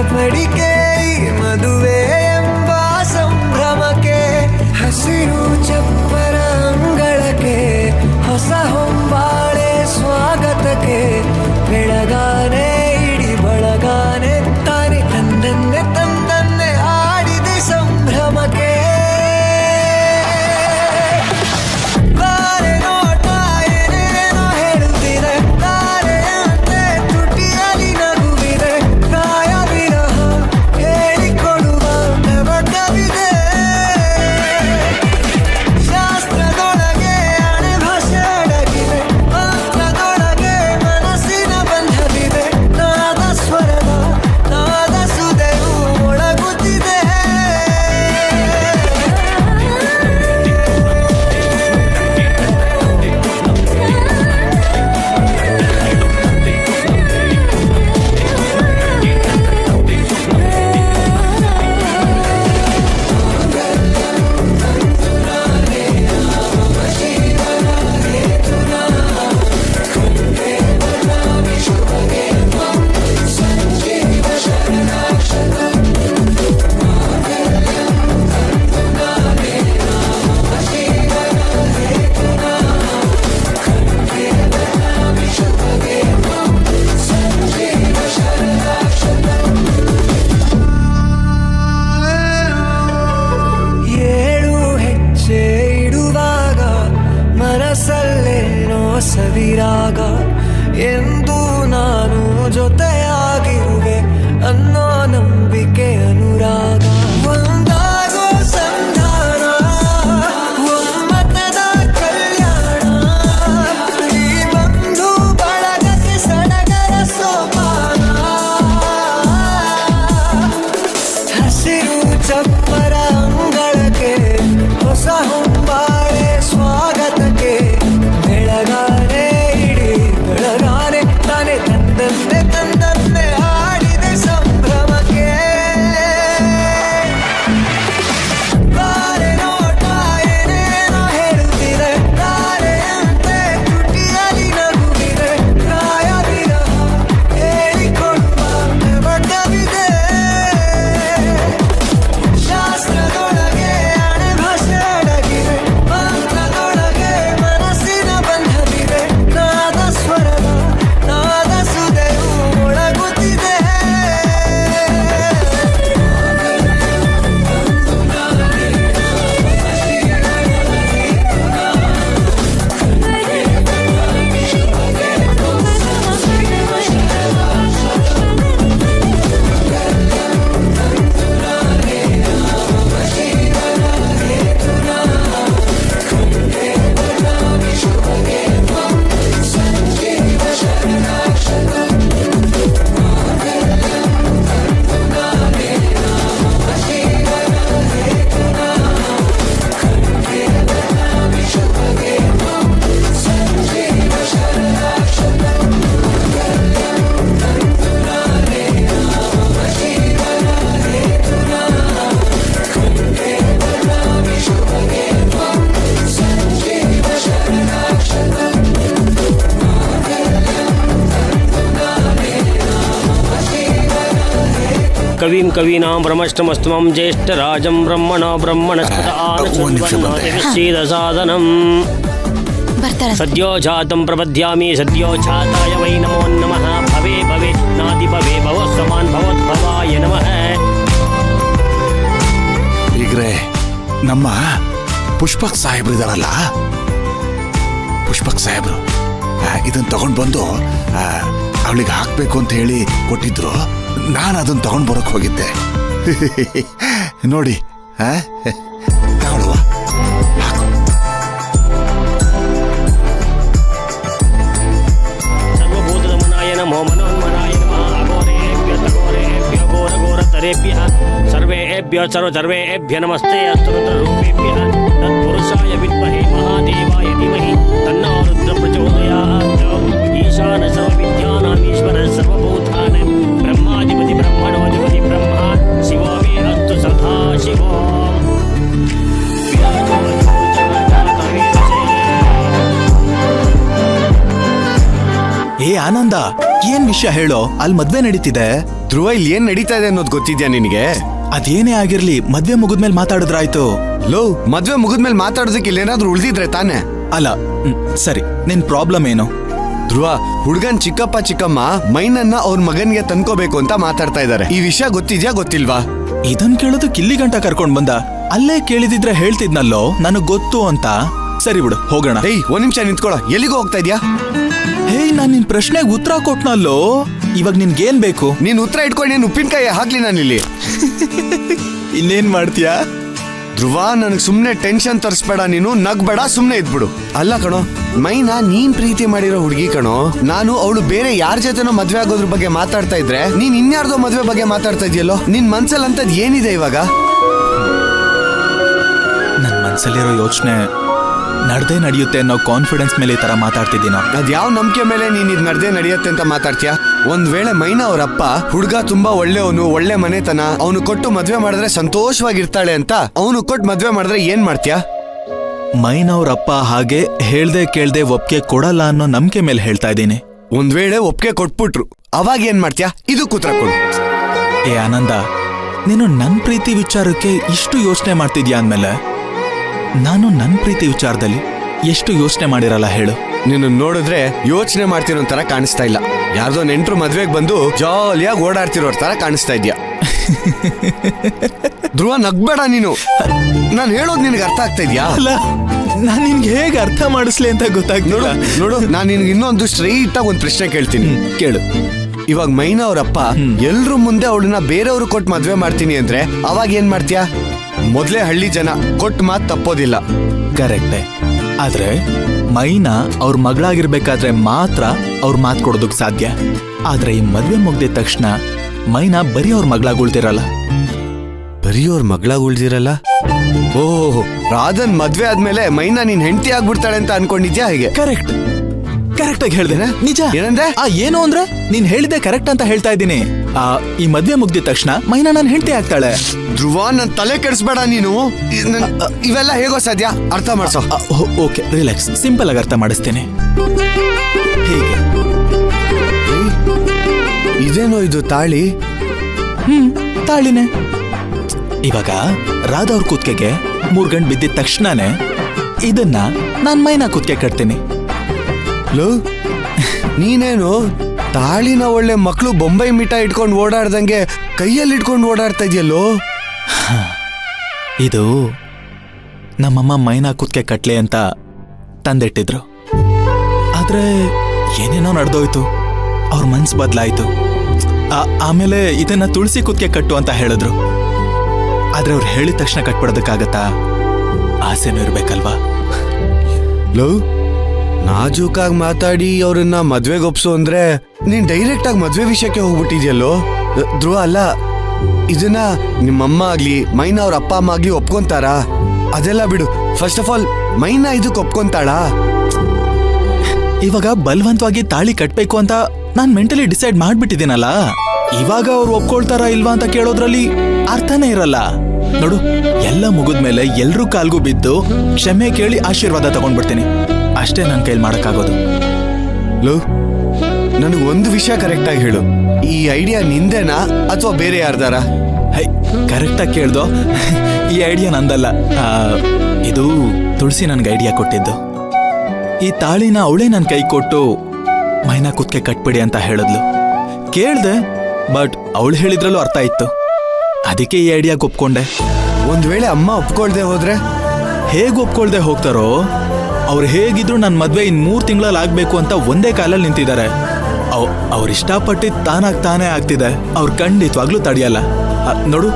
ಚಡಪಡಿಕೆ ಮದುವೆ ಎಂಬ ಸಂಭ್ರಮಕ್ಕೆ ಹಸಿರು ಚಪ್ಪರ ಅಂಗಳಕ್ಕೆ ಹೊಸ ಹೊಂಬಾಳೆ ಸ್ವಾಗತಕ್ಕೆ ಬೆಳಗಾನೆ ಇಡಿ ಬಳಗಾನೆ ತಾನೆ ತಂದನ್ನೇ ತಂದನ್ನೇ ಆಡಿದೆ ಸಂಭ್ರಮಕ್ಕೆ ಸವಿರಾಗ ಎಂದು ನಾನು ಜೊತೆಯಾಗಿರುವೆ ಅನ್ನೋ ನಂಬಿಕೆ ಅನುರಾಗ ಒಂದಾಗೋ ಸಂಧಾನ ಒಮ್ಮತದ ಕಲ್ಯಾಣ ಈ ಬಂಧು ಬಳಗಕ್ಕೆ ಸಡಗರ ಸೋಪಾನ ಹಸಿರು ಚಪ್ಪರ ಅಂಗಳಕ್ಕೆ ಹೊಸ ಹೊಂಬಾಳೆ ಸ್ವಾಗತಕ್ಕೆ ಬೆಳಗಾನೆ ಇಡಿ ಬೆಳಗಾನೆ ತಾನೆ ತಂದನ್ನೇ ತಂದನ್ನೇ ಆಡಿದೆ ಸಂಭ್ರಮಕ್ಕೆ ಬಾರೆ ನೋಟ ಏನೇನೋ ಹೇಳುತ್ತಿದೆ ತಾರೆಯಂತೆ ತುಟಿಯಲ್ಲಿ ನಗುವಿದೆ ಕಾಯ ವಿರಹ ಹೇಳಿಕೊಡುವ ನೆವಟವಿದೆ ಶಾಸ್ತ್ರದೊಳಗೆ ಹಣೆ ಭಾಷೆ ಅಡಗಿದೆ ಮಂತ್ರದೊಳಗೆ ಮನಸ್ಸಿನ ಬಂಧವಿದೆ ನಾದ ಸ್ವರದ ನಾದ ಸುದೆಯು ಒಳಗುತ್ತಿದೆ ಕವಿಂ ಕವೀನಾಂ ಬ್ರಹ್ಮಷ್ಟಮಸ್ತಮಂ ಜ್ಯೇಷ್ಠರಾಜಂ ಬ್ರಹ್ಮಣ ಬ್ರಹ್ಮಣಸ್ಪತ ಆನಶ್ರೀದ ಸಾಧನಂ ಸದ್ಯೋ ಜಾತಂ ಪ್ರಪದ್ಯಾಮಿ ಸದ್ಯೋ ಜಾತಾಯ ವೈ ನಮೋ ನಮಃ ಭವೇ ಭವೇ ನಾದಿ ಭವೇ ಭವಸ್ವಮಾನ್ ಭವದ್ಭವಾಯ ನಮಃ. ಈಗ್ರೆ ನಮ್ಮ ಪುಷ್ಪಕ್ ಸಾಹೇಬ್ರು ಇದಾರಲ್ಲ, ಪುಷ್ಪಕ್ ಸಾಹೇಬ್ರು ಇದನ್ನ ತಗೊಂಡ್ ಬಂದು ಅವಳಿಗೆ ಹಾಕ್ಬೇಕು ಅಂತ ಹೇಳಿ ಕೊಟ್ಟಿದ್ರು. ನಾನು ಅದನ್ನ ತಗೊಂಡ್ ಬರೋಕ್ ಹೋಗಿದ್ದೆ. ನೋಡಿ ತಗೊಳ್ಳುವ ಹಾಕು. ಸರ್ವಭೂತರಮಣಾಯ ನಮೋ ಮನೋನ್ಮನಾಯ ನಮಃ. ಅಘೋರೇಭ್ಯ ತಘೋರೇಭ್ಯ ಘೋರ ಘೋರತರೇಭ್ಯ ಸರ್ವೇಭ್ಯ ಸರ್ವೇಭ್ಯ ನಮಸ್ತೆ ಅಸ್ತು ರುದ್ರರೂಪೇಭ್ಯ ತತ್ಪುರುಷಾಯ ವಿದ್ಮಹೇ ಮಹಾದೇವಾಯ ಧೀಮಹಿ ತನ್ನೋ ರುದ್ರ ಪ್ರಚೋದಯಾತ್. ಈಶಾನ ಸರ್ವವಿದ್ಯಾನಾಂ ಈಶ್ವರ ಸರ್ವಭೂತಾನಾಂ ಬ್ರಹ್ಮಾಧಿಪತಿ ಬ್ರಹ್ಮಣೋಧಿಪತಿ ಬ್ರಹ್ಮ ಶಿವೋ ಮೇ ಅಸ್ತು ಸದಾ ಶಿವೋ. ಏ ಆನಂದ, ಏನ್ ವಿಷಯ ಹೇಳೋ? ಅಲ್ಲಿ ಮದ್ವೆ ನಡೀತಿದೆ. ಧ್ರುವ ಇಲ್ಲಿ ಏನ್ ನಡೀತಾ ಇದೆ ಅನ್ನೋದು ಗೊತ್ತಿದ್ಯಾ ನಿನಗೆ? ಅದೇನೇ ಆಗಿರ್ಲಿ, ಮದ್ವೆ ಮುಗಿದ್ಮೇಲೆ ಮಾತಾಡಿದ್ರಾಯ್ತು. ಲೋ, ಮದ್ವೆ ಮುಗಿದ್ಮೇಲೆ ಮಾತಾಡೋದಕ್ಕೆ ಇಲ್ಲೇನಾದ್ರೂ ಉಳಿದಿದ್ರೆ ತಾನೆ? ಅಲ್ಲ, ಸರಿ, ನಿನ್ ಪ್ರಾಬ್ಲಮ್ ಏನು? ಧ್ರುವ, ಹುಡ್ಗನ್ ಚಿಕ್ಕಪ್ಪ ಚಿಕ್ಕಮ್ಮ ಮೈನನ್ನ ಅವ್ರ ಮಗನ್ಗೆ ತಂದ್ಕೋಬೇಕು ಅಂತ ಮಾತಾಡ್ತಾ ಇದ್ದಾರೆ. ಈ ವಿಷಯ ಗೊತ್ತಿದ್ಯಾ ಗೊತ್ತಿಲ್ವಾ? ಇದನ್ ಕೇಳೋದಕ್ಕೆ ಇಲ್ಲಿ ಗಂಟ ಕರ್ಕೊಂಡ್ ಬಂದ. ಅಲ್ಲೇ ಕೇಳಿದಿದ್ರೆ ಹೇಳ್ತಿದ್ನಲ್ಲೋ ನನಗ್ ಗೊತ್ತು ಅಂತ. ಸರಿ ಬಿಡು, ಹೋಗೋಣ. ಏಯ್, ಒಂದ್ ನಿಮಿಷ ನಿಂತ್ಕೊಳ್ಳೋ. ಎಲ್ಲಿಗೂ ಹೋಗ್ತಾ ಇದ್ಯಾ? ಹೇಯ್, ನಾನ್ ನಿನ್ ಪ್ರಶ್ನೆಗೆ ಉತ್ತರ ಕೊಟ್ನಲ್ಲೋ. ಇವಾಗ ನಿನ್ಗೇನ್ ಬೇಕು? ನೀನ್ ಉತ್ತರ ಇಟ್ಕೊಂಡು ನೀನ್ ಉಪ್ಪಿನಕಾಯಿ ಹಾಕ್ಲಿ ನಾನಿಲ್ಲಿ. ಇನ್ನೇನ್ ಮಾಡ್ತೀಯಾ? ಧ್ರುವ, ನನಗ್ ಸುಮ್ನೆ ಟೆನ್ಷನ್ ತರಿಸ್ಬೇಡ, ನೀನು ನಗ್ಬೇಡ, ಸುಮ್ನೆ ಇದ್ಬಿಡು. ಅಲ್ಲ ಕಣೋ, ಮೈನಾ ನೀನ್ ಪ್ರೀತಿ ಮಾಡಿರೋ ಹುಡುಗಿ ಕಣೋ. ನಾನು ಅವಳು ಬೇರೆ ಯಾರ ಜೊತೆನೋ ಮದ್ವೆ ಆಗೋದ್ರ ಬಗ್ಗೆ ಮಾತಾಡ್ತಾ ಇದ್ರೆ ನೀನ್ ಇನ್ಯಾರ್ದೋ ಮದ್ವೆ ಬಗ್ಗೆ ಮಾತಾಡ್ತಾ ಇದೆಯಲ್ಲೋ. ನಿನ್ ಮನ್ಸಲ್ಲಿ ಅಂತದ್ ಏನಿದೆ ಇವಾಗ? ನನ್ ಮನ್ಸಲ್ಲಿರೋ ಯೋಚನೆ ನಡ್ದೇ ನಡೆಯುತ್ತೆ ಅನ್ನೋ ಕಾನ್ಫಿಡೆನ್ಸ್ ಮೇಲೆ ಈ ತರ ಮಾತಾಡ್ತಿದ್ದೀನ. ಅದ್ಯಾವ ನಂಬಿಕೆ ಮೇಲೆ ನೀನ್ ಇದ್ ನಡ್ದೇ ನಡೆಯುತ್ತೆ ಅಂತ ಮಾತಾಡ್ತೀಯಾ? ಒಂದ್ ವೇಳೆ ಮೈನಾ ಅವ್ರಪ್ಪ ಹುಡುಗ ತುಂಬಾ ಒಳ್ಳೆಯವನು, ಒಳ್ಳೆ ಮನೆತನ, ಅವನು ಕೊಟ್ಟು ಮದ್ವೆ ಮಾಡಿದ್ರೆ ಸಂತೋಷವಾಗಿರ್ತಾಳೆ ಅಂತ ಅವನು ಕೊಟ್ಟು ಮದ್ವೆ ಮಾಡಿದ್ರೆ ಏನ್ ಮಾಡ್ತೀಯಾ? ಮೈನವ್ರಪ್ಪ ಹಾಗೆ ಹೇಳ್ದೆ ಕೇಳ್ದೆ ಒಪ್ಗೆ ಕೊಡಲ್ಲ ಅನ್ನೋ ನಂಬಿಕೆ ಮೇಲೆ ಹೇಳ್ತಾ ಇದ್ದೀನಿ. ಒಂದ್ ವೇಳೆ ಒಪ್ಪಿಗೆ ಕೊಟ್ಬಿಟ್ರು ಅವಾಗ ಏನ್ ಮಾಡ್ತೀಯಾ? ಇದು ಕೂತ್ರ ಕೊಡು. ಏ ಆನಂದ, ನೀನು ನನ್ ಪ್ರೀತಿ ವಿಚಾರಕ್ಕೆ ಇಷ್ಟು ಯೋಚನೆ ಮಾಡ್ತಿದ್ಯಾ ಅಂದ್ಮೇಲೆ ನಾನು ನನ್ ಪ್ರೀತಿ ವಿಚಾರದಲ್ಲಿ ಎಷ್ಟು ಯೋಚನೆ ಮಾಡಿರಲ್ಲ ಹೇಳು. ನೀನು ನೋಡಿದ್ರೆ ಯೋಚನೆ ಮಾಡ್ತಿರೋ ತರ ಕಾಣಿಸ್ತಾ ಇಲ್ಲ. ಯಾರ್ದೋ ನೆಂಟ್ರು ಮದ್ವೆಗೆ ಬಂದು ಜಾಲಿಯಾಗಿ ಓಡಾಡ್ತಿರೋರ್ ತರ ಕಾಣಿಸ್ತಾ ಇದ್ಯಾ. ಧ್ರುವ, ನಗ್ಬೇಡ ನೀನು. ನಾನು ಹೇಳೋದು ನಿನಗೆ ಅರ್ಥ ಆಗ್ತಾ ಇದ್ಯಾ? ಅಲ್ಲ, ನಾನ್ ನಿನ್ಗೆ ಹೇಗೆ ಅರ್ಥ ಮಾಡಿಸ್ಲಿ ಅಂತ ಗೊತ್ತಾಗ್ತಿಲ್ಲ. ನೋಡು, ನಾನು ನಿನ್ಗೆ ಇನ್ನೊಂದು ಸ್ಟ್ರೈಟ್ ಆಗಿ ಒಂದು ಪ್ರಶ್ನೆ ಕೇಳ್ತೀನಿ, ಕೇಳು. ಇವಾಗ ಮೈನಾ ಅವರಪ್ಪ ಎಲ್ರು ಮುಂದೆ ಅವಳನ್ನ ಬೇರೆಯವ್ರು ಕೊಟ್ಟು ಮದ್ವೆ ಮಾಡ್ತೀನಿ ಅಂದ್ರೆ ಅವಾಗ ಏನ್ ಮಾಡ್ತೀಯಾ? ಮೊದ್ಲೇ ಹಳ್ಳಿ ಜನ ಕೊಟ್ಟು ಮಾತು ತಪ್ಪೋದಿಲ್ಲ. ಕರೆಕ್ಟೆ. ಆದ್ರೆ ಮೈನಾ ಅವ್ರ ಮಗಳಾಗಿರ್ಬೇಕಾದ್ರೆ ಮಾತ್ರ ಅವ್ರ ಮಾತು ಕೊಡೋದಕ್ ಸಾಧ್ಯ. ಆದ್ರೆ ಈ ಮದ್ವೆ ಮುಗ್ದಿದ ತಕ್ಷಣ ಮೈನಾ ಬರೀ ಅವ್ರ ಮಗಳಾಗುಳ್ತಿರಲ್ಲ. ಬರೀ ಅವ್ರ ಮಗಳಾಗಿ ಉಳ್ದಿರಲ್ಲ? ಓಹ್, ರಾಧನ್ ಮದ್ವೆ ಆದ್ಮೇಲೆ ಮೈನಾ ನೀನ್ ಹೆಂಡತಿ ಆಗ್ಬಿಡ್ತಾಳೆ ಅಂತ ಅನ್ಕೊಂಡಿದ್ಯಾ? ಹೇಗೆ? ಕರೆಕ್ಟ್ ಆಗಿ ಹೇಳ್ದೇನೆ. ನಿಜ. ಏನಂದ್ರೆ? ಏನು ಅಂದ್ರೆ ನೀನ್ ಹೇಳಿದ್ದೆ ಕರೆಕ್ಟ್ ಅಂತ ಹೇಳ್ತಾ ಇದ್ದೀನಿ. ಈ ಮದ್ವೆ ಮುಗ್ದಿದ ತಕ್ಷಣ ಮೈನಾ ನನ್ ಹೆಂಡತಿ ಆಗ್ತಾಳೆ. ಧ್ರುವ, ನನ್ ತಲೆ ಕೆಡಿಸ್ಬೇಡ ನೀನು. ಇವೆಲ್ಲ ಹೇಗೋ ಸಾಧ್ಯ? ಅರ್ಥ ಮಾಡ್ಸೋ. Okay, relax. ಸಿಂಪಲ್ ಆಗಿ ಅರ್ಥ ಮಾಡಿಸ್ತೇನೆ. ಹೀಗೆ. ಇದೇನೋ ಇದು ತಾಳಿ? ತಾಳಿನೇ. ಇವಾಗ ರಾಧಾ ಅವ್ರ ಕುತ್ತಿಗೆಗೆ 3 ಗಂಟೆ ಬಿದ್ದಿದ ತಕ್ಷಣನೇ ಇದನ್ನ ನಾನ್ ಮೈನಾ ಕುತ್ತಿಗೆ ಕಟ್ತೀನಿ. ಲೋ, ನೀನೇನು ತಾಳಿನ ಒಳ್ಳೆ ಮಕ್ಕಳು ಬೊಂಬೈ ಮಿಠಾಯಿ ಇಟ್ಕೊಂಡು ಓಡಾಡ್ದಂಗೆ ಕೈಯಲ್ಲಿ ಇಟ್ಕೊಂಡು ಓಡಾಡ್ತಾ ಇದೆಯಲ್ಲೋ? ಇದು ನಮ್ಮಮ್ಮ ಮೈನಾ ಕುತ್ತಿಗೆ ಕಟ್ಲೆ ಅಂತ ತಂದಿಟ್ಟಿದ್ರು. ಆದ್ರೆ ಏನೇನೋ ನಡೆದೋಯ್ತು. ಅವ್ರ ಮನ್ಸು ಬದಲಾಯ್ತು. ಆಮೇಲೆ ಇದನ್ನ ತುಳಸಿ ಕುತ್ತಿಗೆ ಕಟ್ಟು ಅಂತ ಹೇಳಿದ್ರು. ಆದ್ರೆ ಅವ್ರು ಹೇಳಿದ ತಕ್ಷಣ ಕಟ್ಬಿಡೋದಕ್ಕಾಗತ್ತಾ? ಆಸೆನೂ ಇರ್ಬೇಕಲ್ವಾ? ಲೋ, ನಾಜೂಕಾಗಿ ಮಾತಾಡಿ ಅವ್ರನ್ನ ಮದ್ವೆಗೆ ಒಪ್ಸು ಅಂದ್ರೆ ನೀನ್ ಡೈರೆಕ್ಟ್ ಆಗಿ ಮದ್ವೆ ವಿಷಯಕ್ಕೆ ಹೋಗ್ಬಿಟ್ಟಿದ್ಯಲ್ಲೋ. ಧ್ರುವ, ಅಲ್ಲ, ಇದನ್ನ ನಿಮ್ಮಮ್ಮ ಆಗ್ಲಿ ಮೈನಾ ಅವ್ರ ಅಪ್ಪ ಅಮ್ಮ ಆಗ್ಲಿ ಒಪ್ಕೊಂತಾರ? ಅದೆಲ್ಲ ಬಿಡು. ಫಸ್ಟ್ ಆಫ್ ಆಲ್ ಮೈನಾ ಇದಕ್ಕೆ ಒಪ್ಕೊಂತಾಳಾ? ಇವಾಗ ಬಲವಂತವಾಗಿ ತಾಳಿ ಕಟ್ಬೇಕು ಅಂತ ನಾನ್ ಮೆಂಟಲಿ ಡಿಸೈಡ್ ಮಾಡ್ಬಿಟ್ಟಿದ್ದೀನಲ್ಲ. ಇವಾಗ ಅವ್ರು ಒಪ್ಕೊಳ್ತಾರ ಇಲ್ವಾ ಅಂತ ಕೇಳೋದ್ರಲ್ಲಿ ಅರ್ಥನೇ ಇರಲ್ಲ. ನೋಡು, ಎಲ್ಲ ಮುಗಿದ್ಮೇಲೆ ಎಲ್ರೂ ಕಾಲ್ಗೂ ಬಿದ್ದು ಕ್ಷಮೆ ಕೇಳಿ ಆಶೀರ್ವಾದ ತಗೊಂಡ್ಬಿಡ್ತೀನಿ. ಅಷ್ಟೇ ನನ್ನ ಕೈಲಿ ಮಾಡಕ್ಕಾಗೋದು. ಲೋ, ನನಗೆ ಒಂದು ವಿಷಯ ಕರೆಕ್ಟ್ ಆಗಿ ಹೇಳು. ಈ ಐಡಿಯಾ ನಿಂದೇನಾ ಅಥವಾ ಬೇರೆ ಯಾರ್ದಾರ? ಹೈ, ಕರೆಕ್ಟಾಗಿ ಕೇಳ್ದೋ. ಈ ಐಡಿಯಾ ನಂದಲ್ಲ. ಇದು ತುಳಸಿ ನನ್ಗೆ ಐಡಿಯಾ ಕೊಟ್ಟಿದ್ದು. ಈ ತಾಳಿನ ಅವಳೇ ನನ್ನ ಕೈ ಕೊಟ್ಟು ಮೈನಾ ಕುತ್ತಿಗೆ ಕಟ್ಬಿಡಿ ಅಂತ ಹೇಳಿದ್ಲು. ಕೇಳ್ದೆ, ಬಟ್ ಅವಳು ಹೇಳಿದ್ರಲ್ಲೂ ಅರ್ಥ ಇತ್ತು. ಅದಕ್ಕೆ ಈ ಐಡಿಯಾ ಒಪ್ಕೊಂಡೆ. ಒಂದ್ ವೇಳೆ ಅಮ್ಮ ಒಪ್ಕೊಳ್ದೆ ಹೋದ್ರೆ? ಹೇಗೆ ಒಪ್ಕೊಳ್ದೆ ಹೋಗ್ತಾರೋ? ಅವ್ರು ಹೇಗಿದ್ರು ನನ್ನ ಮದ್ವೆ ಇನ್ 3 ತಿಂಗಳಲ್ಲಿ ಆಗ್ಬೇಕು ಅಂತ ಒಂದೇ ಕಾಲಲ್ಲಿ ನಿಂತಿದ್ದಾರೆ. ಅವ್ರು ಇಷ್ಟಪಟ್ಟಿದ್ದು ತಾನಾಗ್ ತಾನೇ ಆಗ್ತಿದೆ. ಅವ್ರು ಖಂಡಿತವಾಗ್ಲೂ ತಡೆಯಲ್ಲ. ನೋಡು,